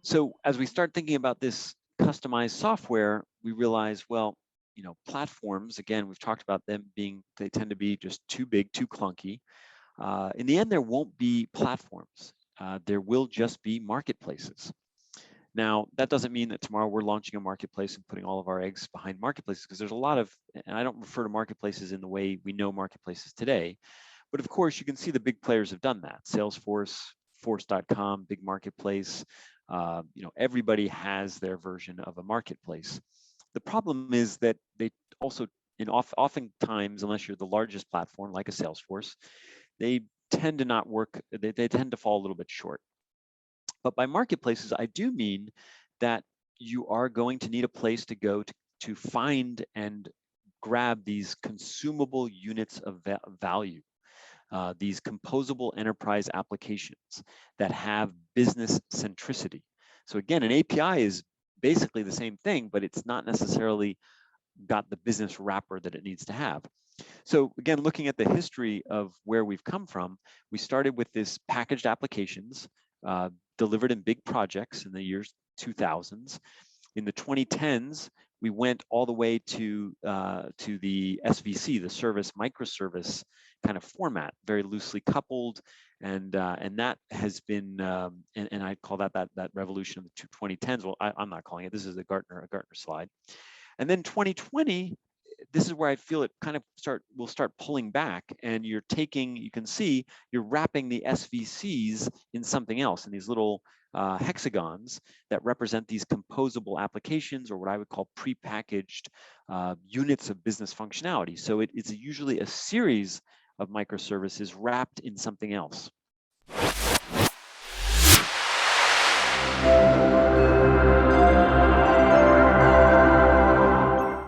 So as we start thinking about this customized software, we realize, well, platforms, again, we've talked about them being, they tend to be just too big, too clunky. In the end, there won't be platforms. There will just be marketplaces. Now, that doesn't mean that tomorrow we're launching a marketplace and putting all of our eggs behind marketplaces, because there's a lot of, and I don't refer to marketplaces in the way we know marketplaces today, but of course, you can see the big players have done that. Salesforce, Force.com, big marketplace. Everybody has their version of a marketplace. The problem is that they also, oftentimes, unless you're the largest platform like a Salesforce, they tend to not work, they tend to fall a little bit short. But by marketplaces, I do mean that you are going to need a place to go to find and grab these consumable units of value, these composable enterprise applications that have business centricity. So again, an API is basically the same thing, but it's not necessarily got the business wrapper that it needs to have. So again, looking at the history of where we've come from, we started with this packaged applications delivered in big projects in the years 2000s. In the 2010s, we went all the way to the SVC, the service microservice kind of format, very loosely coupled, and that has been, and I call that revolution of the 2010s. Well, I'm not calling it. This is a Gartner slide. And then 2020, this is where I feel it kind of will start pulling back, and you can see you're wrapping the SVCs in something else, in these little hexagons that represent these composable applications, or what I would call prepackaged units of business functionality. So it's usually a series of microservices wrapped in something else.